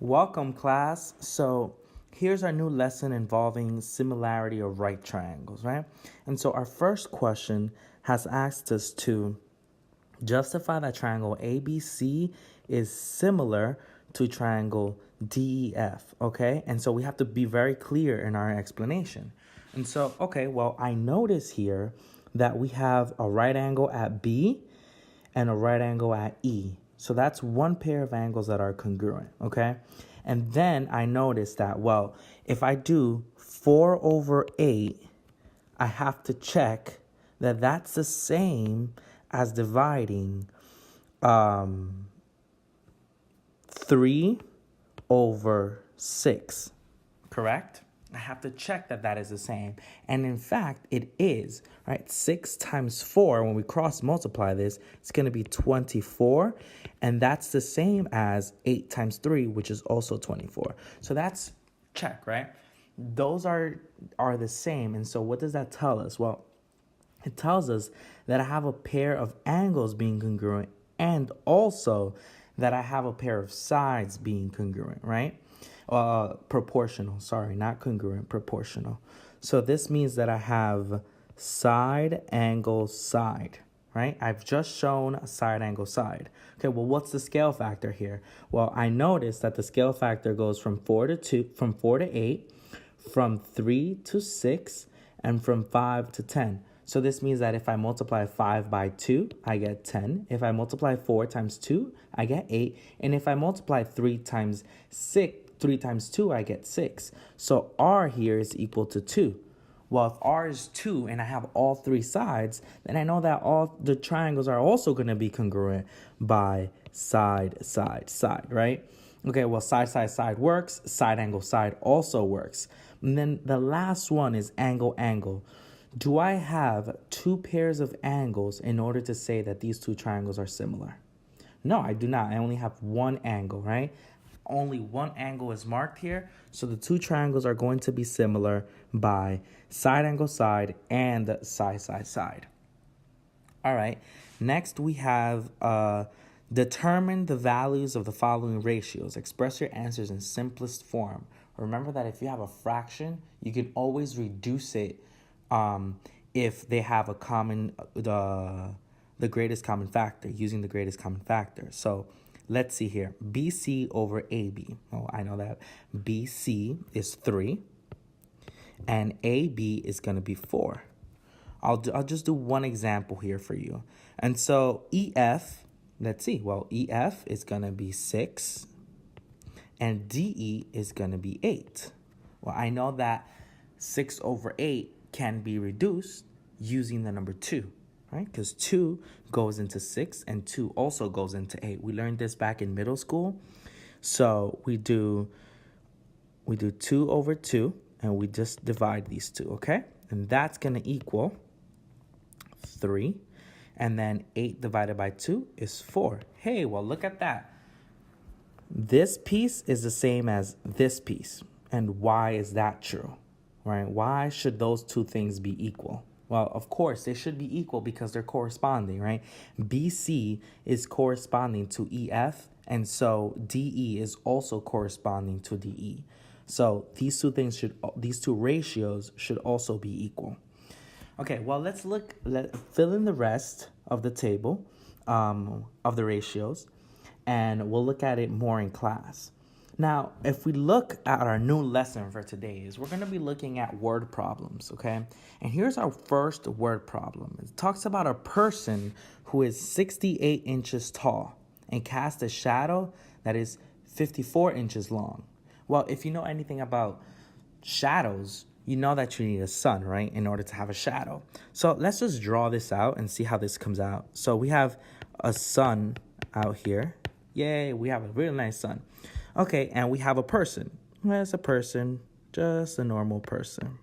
Welcome, class. So here's our new lesson involving similarity of right triangles, right? And so our first question has asked us to justify that triangle ABC is similar to triangle DEF, okay? And so we have to be very clear in our explanation. And so, okay, well, I notice here that we have a right angle at B and a right angle at E. So that's one pair of angles that are congruent, okay? And then I noticed that, well, if I do 4 over 8, I have to check that that's the same as dividing 3 over 6, correct? I have to check that that is the same. And in fact, it is, right? 6 times 4, when we cross multiply this, it's going to be 24. And that's the same as 8 times 3, which is also 24. So that's check, right? Those are the same. And so what does that tell us? Well, it tells us that I have a pair of angles being congruent and also that I have a pair of sides being congruent, right? Proportional, sorry, not congruent, proportional. So this means that I have side, angle, side, right? I've just shown a side, angle, side. Okay, well, what's the scale factor here? Well, I noticed that the scale factor goes from 4 to 8, from 3 to 6, and from 5 to 10. So this means that if I multiply 5 by 2, I get 10. If I multiply 4 times 2, I get 8. And if I multiply 3 times 2, I get 6. So R here is equal to 2. Well, if R is 2 and I have all 3 sides, then I know that all the triangles are also going to be congruent by side, side, side, right? Okay, well, side, side, side works. Side, angle, side also works. And then the last one is angle, angle. Do I have 2 pairs of angles in order to say that these 2 triangles are similar? No, I do not. I only have one angle, right? Only one angle is marked here. So the 2 triangles are going to be similar by side, angle, side, and side, side, side. All right. Next, we have determine the values of the following ratios. Express your answers in simplest form. Remember that if you have a fraction, you can always reduce it if they have a common, the greatest common factor, using the greatest common factor. So let's see here, BC over AB. Oh, I know that BC is 3 and AB is going to be 4. I'll just do one example here for you. And so EF, let's see, well, EF is going to be 6 and DE is going to be 8. Well, I know that 6 over 8 can be reduced using the number 2, right? Because 2 goes into 6 and 2 also goes into 8. We learned this back in middle school. So we do 2 over 2 and we just divide these two, okay? And that's going to equal 3. And then 8 divided by 2 is 4. Hey, well, look at that. This piece is the same as this piece. And why is that true? Right? Why should those 2 things be equal? Well, of course, they should be equal because they're corresponding, right? BC is corresponding to EF, and so DE is also corresponding to DE. So these 2 ratios should also be equal. Okay, well, let's fill in the rest of the table of the ratios, and we'll look at it more in class. Now, if we look at our new lesson for today, we're going to be looking at word problems, okay? And here's our first word problem. It talks about a person who is 68 inches tall and casts a shadow that is 54 inches long. Well, if you know anything about shadows, you know that you need a sun, right, in order to have a shadow. So let's just draw this out and see how this comes out. So we have a sun out here. Yay, we have a really nice sun. Okay, and we have a person. That's a person, just a normal person.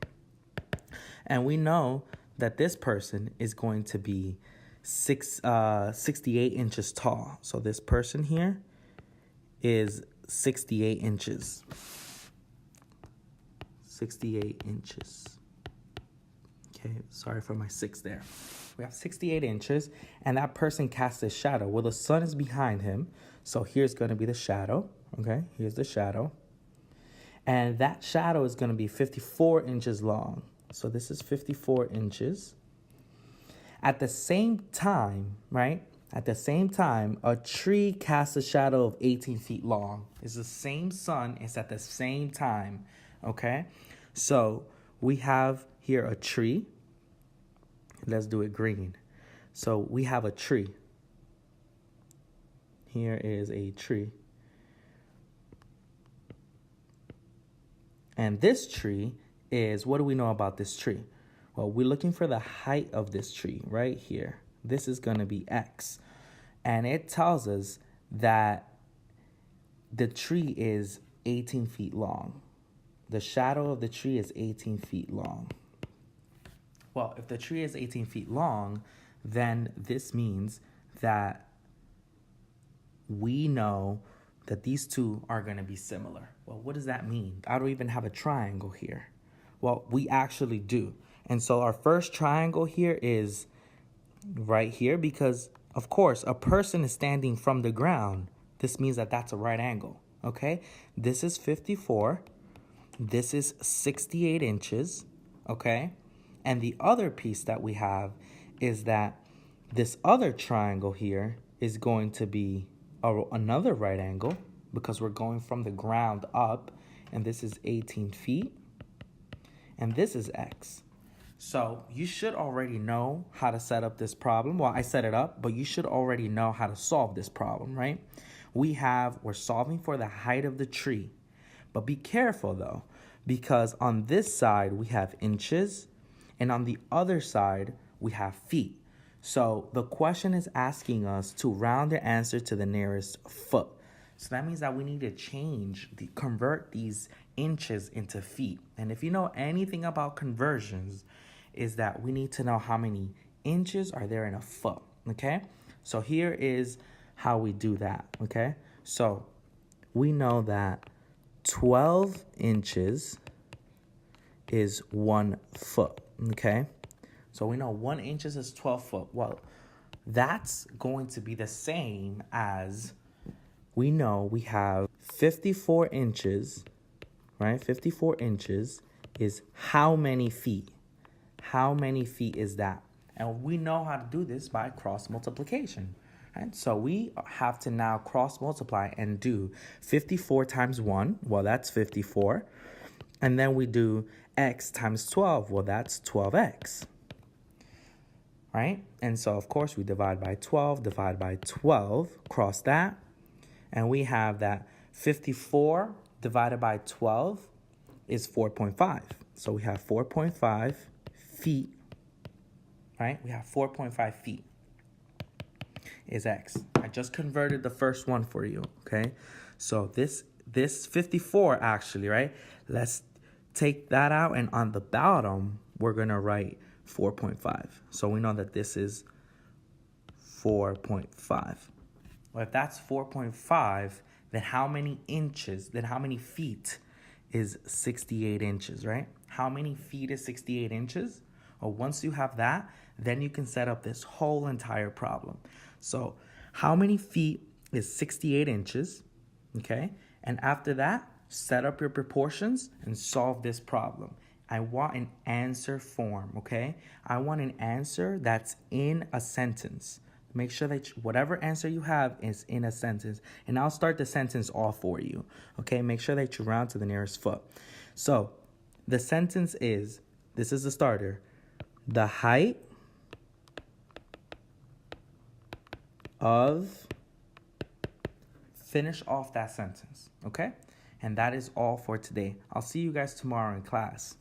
And we know that this person is going to be 68 inches tall. So this person here is 68 inches. 68 inches. Okay, sorry for my 6 there. We have 68 inches, and that person casts a shadow. Well, the sun is behind him, so here's going to be the shadow. Okay, here's the shadow. And that shadow is going to be 54 inches long. So this is 54 inches. At the same time, right? At the same time, a tree casts a shadow of 18 feet long. It's the same sun. It's at the same time, okay? So we have here a tree. Let's do it green. So we have a tree. Here is a tree. And this tree is, what do we know about this tree? Well, we're looking for the height of this tree right here. This is going to be X. And it tells us that the tree is 18 feet long. The shadow of the tree is 18 feet long. Well, if the tree is 18 feet long, then this means that we know that these two are going to be similar. Well, what does that mean? I don't even have a triangle here. Well, we actually do. And so our first triangle here is right here because, of course, a person is standing from the ground. This means that that's a right angle, okay? This is 54. This is 68 inches, okay? And the other piece that we have is that this other triangle here is going to be another right angle because we're going from the ground up, and this is 18 feet, and this is X. So you should already know how to set up this problem. Well, I set it up, but you should already know how to solve this problem, right? We're solving for the height of the tree, but be careful though, because on this side we have inches, and on the other side we have feet. So the question is asking us to round the answer to the nearest foot. So that means that we need to convert these inches into feet. And if you know anything about conversions, is that we need to know how many inches are there in a foot, okay? So here is how we do that, okay? So we know that 12 inches is 1 foot, okay? So we know 1 inch is 12 foot. Well, that's going to be the same as we know we have 54 inches, right? 54 inches is how many feet? How many feet is that? And we know how to do this by cross multiplication, right? So we have to now cross multiply and do 54 times 1. Well, that's 54. And then we do x times 12. Well, that's 12x. Right? And so, of course, we divide by 12, cross that. And we have that 54 divided by 12 is 4.5. So we have 4.5 feet, right? We have 4.5 feet is x. I just converted the first one for you, okay? So this 54 actually, right? Let's take that out, and on the bottom, we're going to write 4.5. So we know that this is 4.5. Well, if that's 4.5, then how many feet is 68 inches, right? How many feet is 68 inches? Well, once you have that, then you can set up this whole entire problem. So how many feet is 68 inches, okay? And after that, set up your proportions and solve this problem. I want an answer form, okay? I want an answer that's in a sentence. Make sure that whatever answer you have is in a sentence. And I'll start the sentence off for you, okay? Make sure that you round to the nearest foot. So the sentence is, this is the starter, the height of, finish off that sentence, okay? And that is all for today. I'll see you guys tomorrow in class.